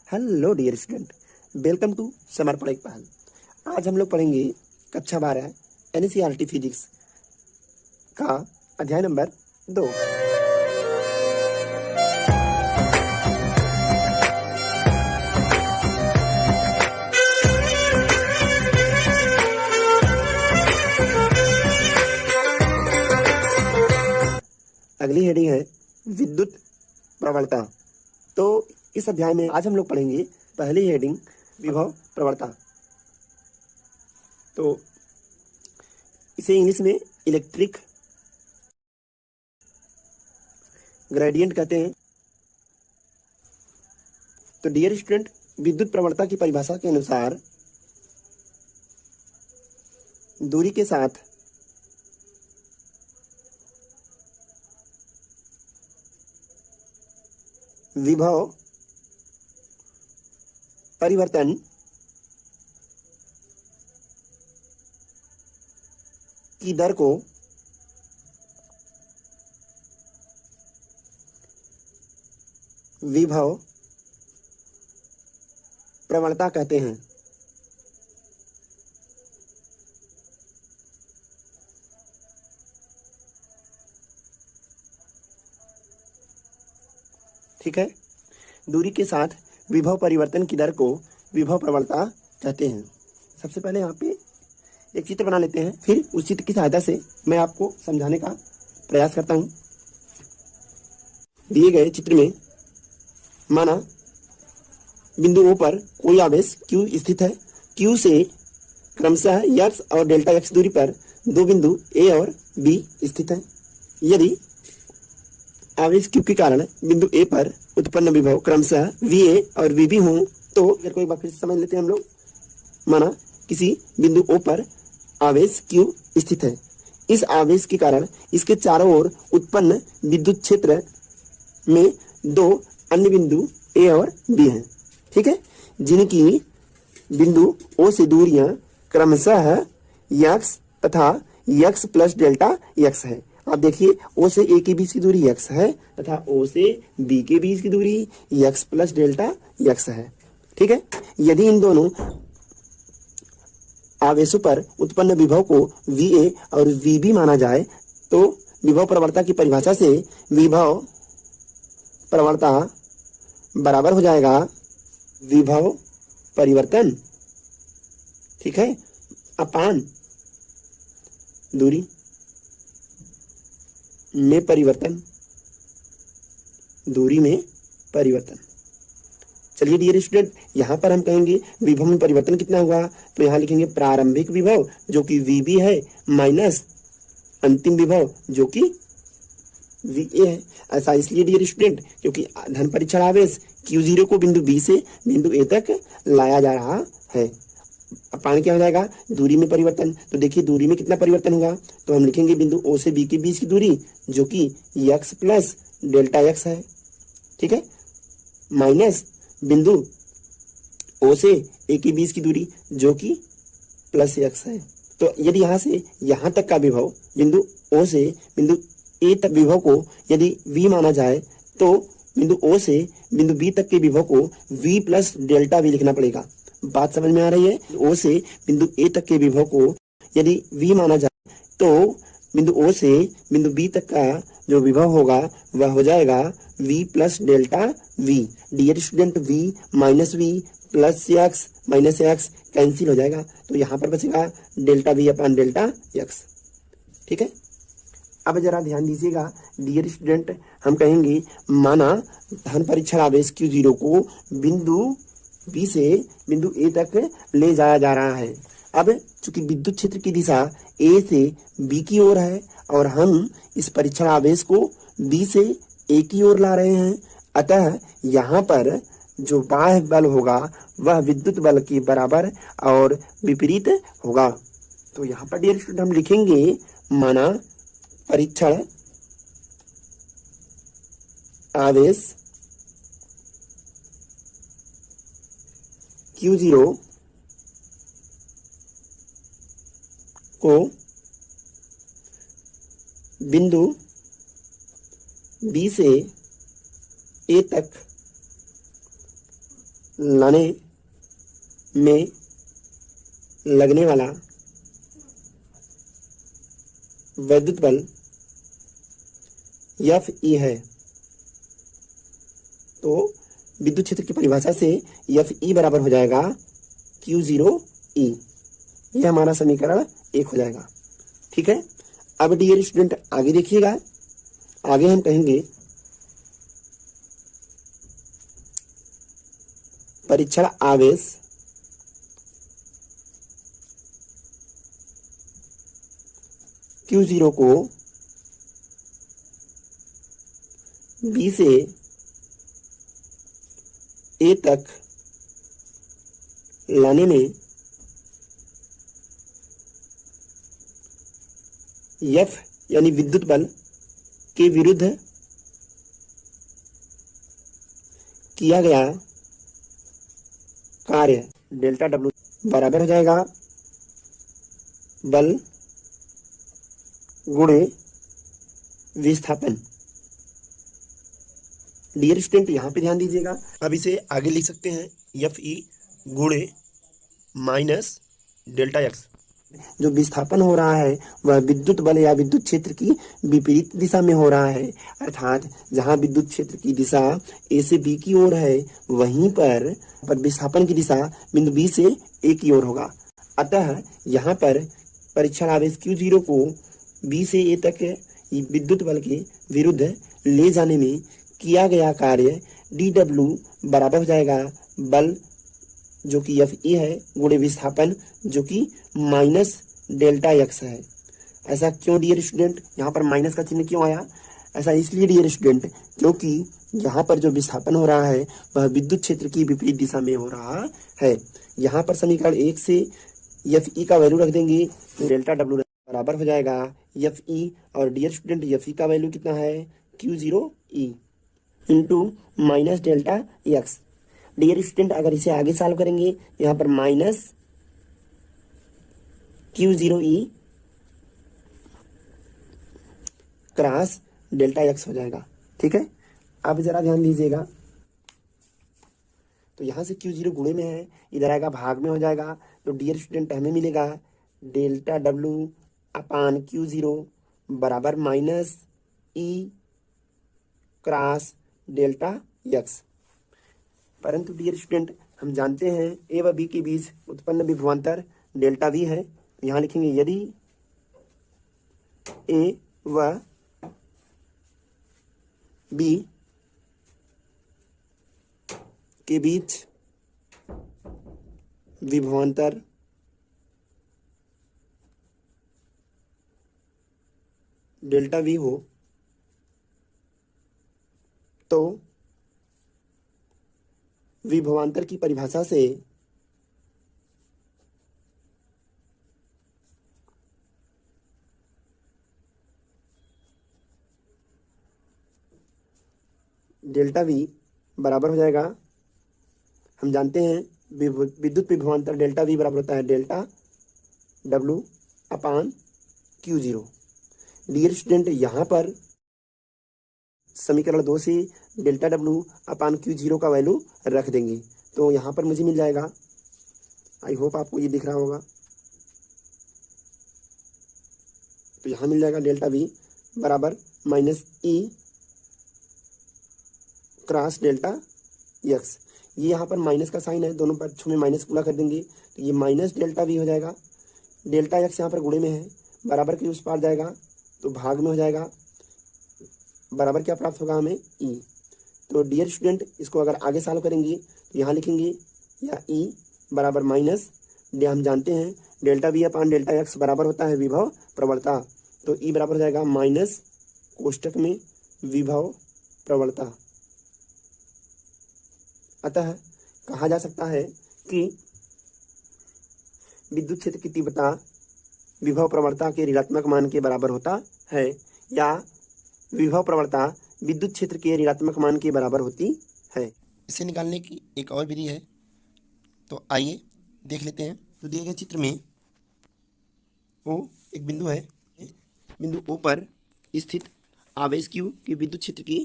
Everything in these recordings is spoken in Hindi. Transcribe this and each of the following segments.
Hello dear student, welcome to summer पढ़ाई पहल। आज हम लोग पढ़ेंगे कक्षा 12 एनसीईआरटी फिजिक्स का अध्याय नंबर 2। अगली हेडिंग है विद्युत प्रवणता। तो इस अध्याय में आज हम लोग पढ़ेंगे पहली हेडिंग विभव प्रवणता। तो इसे इंग्लिश में इलेक्ट्रिक ग्रेडियंट कहते हैं। तो डियर स्टूडेंट, विद्युत प्रवणता की परिभाषा के अनुसार दूरी के साथ विभव परिवर्तन की दर को विभव प्रवणता कहते हैं। ठीक है, दूरी के साथ विभव परिवर्तन की दर को विभव प्रवणता कहते हैं। सबसे पहले यहाँ पे एक चित्र बना लेते हैं, फिर उस चित्र की सहायता से मैं आपको समझाने का प्रयास करता हूँ। दिए गए चित्र में माना बिंदु O पर कोई आवेश Q स्थित है। Q से क्रमशः x और डेल्टा x दूरी पर दो बिंदु A और B स्थित हैं। यदि आवेश Q के कारण बिंदु A पर उत्पन्न विभव क्रमशः VA और VB हों तो अगर कोई बार फिर समझ लेते हैं हम लोग। माना किसी बिंदु O पर आवेश Q स्थित है। इस आवेश के कारण इसके चारों ओर उत्पन्न विद्युत क्षेत्र में दो अन्य बिंदु A और B हैं। ठीक है, जिनकी बिंदु O से दूरियां क्रमशः x तथा x प्लस डेल्टा x है। आप देखिए, O से A के बीच की दूरी x है तथा O से B के बीच की दूरी x प्लस डेल्टा x है। ठीक है, यदि इन दोनों आवेशों पर उत्पन्न विभव को VA और VB माना जाए तो विभव प्रवणता की परिभाषा से विभव प्रवणता बराबर हो जाएगा विभव परिवर्तन, ठीक है, अपान दूरी में परिवर्तन, दूरी में परिवर्तन। चलिए डियर स्टूडेंट, यहाँ पर हम कहेंगे विभव में परिवर्तन कितना हुआ, तो यहाँ लिखेंगे प्रारंभिक विभव जो कि VB है माइनस अंतिम विभव जो कि VA है। ऐसा इसलिए डियर स्टूडेंट क्योंकि धन परीक्षण आवेश Q0 को बिंदु B से बिंदु A तक लाया जा रहा है। अपान क्या हो जाएगा, दूरी में परिवर्तन। तो देखिए दूरी में कितना परिवर्तन होगा, तो हम लिखेंगे बिंदु O से B के बीच की दूरी जो कि x प्लस डेल्टा x है। ठीक है, माइनस बिंदु O से A के बीच की दूरी जो कि प्लस x है। तो यदि यहाँ से यहाँ तक का विभव बिंदु O से बिंदु A तक विभव को यदि V माना जाए तो बिंदु O से बिंदु B तक के विभव को V प्लस डेल्टा V लिखना पड़ेगा। बात समझ में आ रही है। O से बिंदु A तक के विभव को यदि V माना जाए तो बिंदु O से बिंदु B तक का जो विभव होगा वह हो जाएगा V plus delta V। Dear student, V minus V plus x minus x cancel हो जाएगा, तो यहाँ पर बचेगा delta V upon delta x। ठीक है, अब जरा ध्यान दीजिएगा डियर स्टूडेंट, हम कहेंगे माना धन परीक्षण आवेश Q0 को बिंदु B से बिंदु A तक ले जाया जा रहा है। अब चूंकि विद्युत क्षेत्र की दिशा A से B की ओर है और हम इस परीक्षण आवेश को B से A की ओर ला रहे हैं, अतः यहाँ पर जो बाह्य बल होगा वह विद्युत बल के बराबर और विपरीत होगा। तो यहाँ पर डियर स्टूडेंट हम लिखेंगे माना परीक्षण आवेश Q0 को बिंदु B से A तक लाने में लगने वाला वैद्युत बल एफ ई है। तो विद्युत क्षेत्र की परिभाषा से एफ ई बराबर हो जाएगा क्यू जीरो ई। यह हमारा समीकरण 1 हो जाएगा। ठीक है। अब डियर स्टूडेंट आगे देखिएगा। आगे हम कहेंगे परीक्षण आवेश Q0 को B से A तक लाने में F यानी विद्युत बल के विरुद्ध किया गया कार्य डेल्टा W बराबर हो जाएगा बल गुणे विस्थापन। डियर स्टूडेंट यहाँ पे ध्यान दीजिएगा। अब इसे आगे लिख सकते हैं एफ ई गुणे माइनस डेल्टा एक्स। जो विस्थापन हो रहा है वह विद्युत बल या विद्युत क्षेत्र की विपरीत दिशा में हो रहा है, अर्थात जहां विद्युत क्षेत्र की दिशा ए से बी की ओर है वहीं पर विस्थापन की दिशा बिंदु बी से ए की ओर होगा। अतः यहाँ पर परीक्षण आवेश Q0 को बी से ए तक विद्युत बल के विरुद्ध ले जाने में किया गया कार्य DW बराबर हो जाएगा बल जो कि एफ ई है गुणे विस्थापन जो कि माइनस डेल्टा एक्स है। ऐसा क्यों डियर स्टूडेंट, यहाँ पर माइनस का चिन्ह क्यों आया? ऐसा इसलिए डियर स्टूडेंट क्योंकि यहाँ पर जो विस्थापन हो रहा है वह विद्युत क्षेत्र की विपरीत दिशा में हो रहा है। यहाँ पर समीकरण 1 से एफ ई का वैल्यू रख देंगे तो डेल्टा डब्ल्यू बराबर हो जाएगा एफ ई। और डियर स्टूडेंट एफ ई का वैल्यू कितना है Q0 e into minus delta x. Dear student अगर इसे आगे सॉल्व करेंगे यहाँ पर minus Q0 e cross delta x हो जाएगा। ठीक है। अब जरा ध्यान दीजिएगा। तो यहाँ से Q0 गुणे में है, इधर आएगा भाग में हो जाएगा। तो डियर स्टूडेंट हमें मिलेगा डेल्टा W अपान Q0 बराबर माइनस ई क्रॉस डेल्टा एक्स। परंतु डियर स्टूडेंट हम जानते हैं ए व बी के बीच उत्पन्न विभवांतर डेल्टा वी है। यहाँ लिखेंगे यदि ए व बी के बीच विभवांतर डेल्टा वी हो तो विभवांतर की परिभाषा से डेल्टा वी बराबर हो जाएगा, हम जानते हैं विद्युत विभवांतर डेल्टा वी बराबर होता है डेल्टा W अपान Q0। डियर स्टूडेंट यहाँ पर समीकरण 2 से डेल्टा W अपान Q0 का वैल्यू रख देंगे तो यहाँ पर मुझे मिल जाएगा, आई होप आपको ये दिख रहा होगा। तो यहाँ मिल जाएगा डेल्टा V बराबर माइनस ई क्रॉस डेल्टा एक्स। ये यहाँ पर माइनस का साइन है, दोनों पक्षों में माइनस गुणा कर देंगे तो ये माइनस डेल्टा वी हो जाएगा। डेल्टा एक्स यहाँ पर गुणे में है, बराबर के उस पार जाएगा तो भाग में हो जाएगा, बराबर क्या प्राप्त होगा हमें ई। तो डियर स्टूडेंट इसको अगर आगे सॉल्व करेंगे तो यहाँ लिखेंगे या ई बराबर माइनस हम जानते हैं delta V upon delta x बराबर होता है विभव प्रवणता। तो ई बराबर हो जाएगा माइनस कोष्टक में विभव प्रवणता। अतः कहा जा सकता है कि विद्युत क्षेत्र की तीव्रता विभव प्रवणता के ऋणात्मक मान के बराबर होता है या विभव प्रवणता विद्युत क्षेत्र के ऋणात्मक मान के बराबर होती है। इसे निकालने की एक और विधि है, तो आइए देख लेते हैं। तो दिए गए चित्र में O एक बिंदु है, बिंदु O पर स्थित आवेश Q की विद्युत क्षेत्र की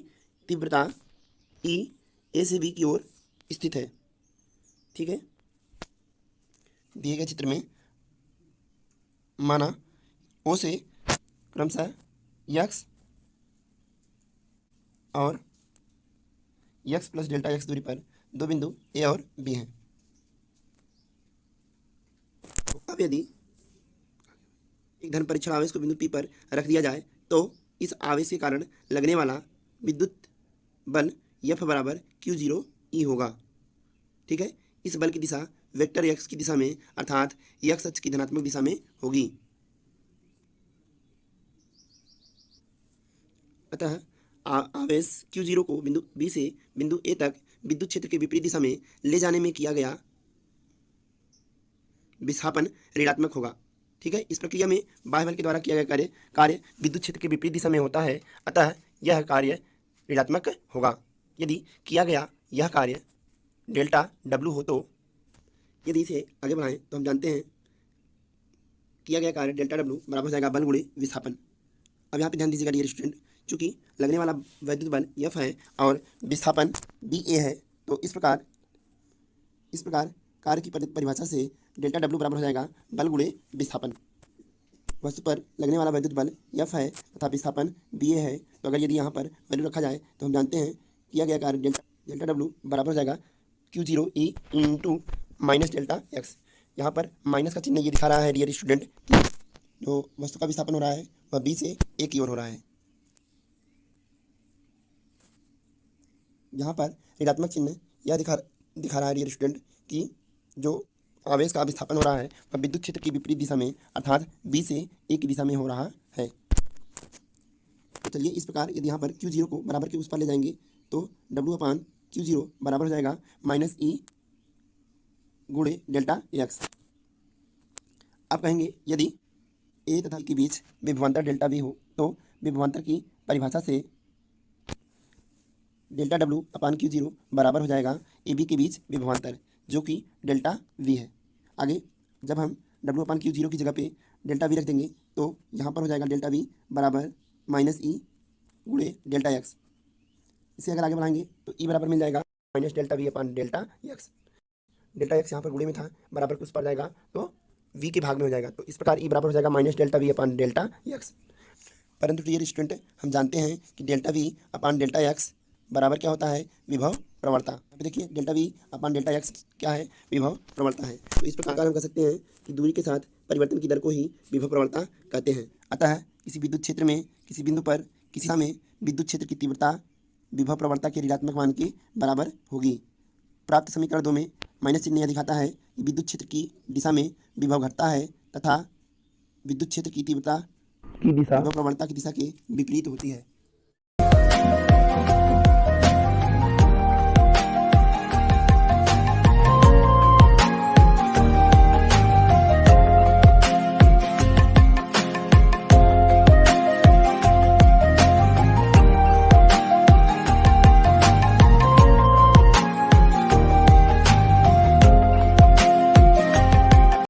तीव्रता E A से B की ओर स्थित है। ठीक है। दिए गए चित्र में माना ओ से क्रमशः यक्स और यक्स प्लस डेल्टा एक्स दूरी पर दो बिंदु ए और बी हैं। अब यदि एक धन परीक्षण आवेश को बिंदु पी पर रख दिया जाए तो इस आवेश के कारण लगने वाला विद्युत बल F बराबर Q0 E होगा। ठीक है। इस बल की दिशा वेक्टर x की दिशा में अर्थात x अक्ष की धनात्मक दिशा में होगी। अतः आवेश Q0 को बिंदु B से बिंदु A तक विद्युत क्षेत्र के विपरीत दिशा में ले जाने में किया गया विस्थापन ऋणात्मक होगा। ठीक है। इस प्रक्रिया में बाह्य बल के द्वारा किया गया कार्य विद्युत क्षेत्र के विपरीत दिशा में होता है, अतः यह कार्य ऋणात्मक होगा। यदि किया गया यह कार्य डेल्टा W हो तो यदि इसे आगे बढ़ाएं तो हम जानते हैं किया गया कार्य डेल्टा W बराबर हो जाएगा बल गुणे विस्थापन। अब यहाँ पे ध्यान दीजिएगा डियर स्टूडेंट, चूंकि लगने वाला वैद्युत बल F है और विस्थापन dA है, तो इस प्रकार कार्य की परिभाषा से डेल्टा W बराबर हो जाएगा बल गुणे विस्थापन। वस्तु पर लगने वाला वैद्युत बल F है तथा विस्थापन dA है, तो अगर यदि यहाँ पर वैल्यू रखा जाए तो हम जानते हैं किया गया कार्य डेल्टा W बराबर हो जाएगा Q0 E into minus delta x. यहाँ पर माइनस का चिन्ह ये दिखा रहा है डियर स्टूडेंट कि जो वस्तु का विस्थापन हो रहा है वह बी से ए की ओर हो रहा है। यहाँ पर ऋणात्मक चिन्ह यह दिखा रहा है डियर स्टूडेंट कि जो आवेश का विस्थापन हो रहा है वह विद्युत क्षेत्र की विपरीत दिशा में अर्थात बी से ए की दिशा में हो रहा है। तो चलिए इस प्रकार यदि यहाँ पर Q0 को बराबर के उस पर ले जाएंगे तो W/Q0 बराबर हो जाएगा माइनस ई गुणे डेल्टा एक्स। अब कहेंगे यदि ए तथा के बीच विभवांतर डेल्टा वी हो तो विभवांतर की परिभाषा से डेल्टा W/Q0 बराबर हो जाएगा ए बी के बीच विभवांतर जो कि डेल्टा वी है। आगे जब हम W/Q0 की जगह पे डेल्टा वी रख देंगे तो यहाँ पर हो जाएगा डेल्टा वी बराबर माइनस ई गुणे डेल्टा एक्स। इसे अगर आगे बढ़ाएंगे तो ई बराबर मिल जाएगा minus delta V upon delta x. Delta x यहाँ पर गुणे में था, बराबर कुछ पर जाएगा तो v के भाग में हो जाएगा, तो इस प्रकार ई बराबर हो जाएगा minus delta V upon delta x. परंतु डियर स्टूडेंट हम जानते हैं कि delta V upon delta x बराबर क्या होता है, विभव प्रवणता। यहाँ पे देखिए delta V upon delta x क्या है, विभव प्रवणता है। तो इस प्रकार हम कह सकते हैं कि दूरी के साथ परिवर्तन की दर को ही विभव प्रवणता कहते हैं। अतः किसी विद्युत क्षेत्र में किसी बिंदु पर किसी दिशा में विद्युत क्षेत्र की तीव्रता विभव प्रवणता के ऋणात्मक मान के बराबर होगी। प्राप्त समीकरण 2 में माइनस चिन्ह यह दिखाता है कि विद्युत क्षेत्र की दिशा में विभव घटता है तथा विद्युत क्षेत्र की तीव्रता की दिशा विभव प्रवणता की दिशा के विपरीत होती है।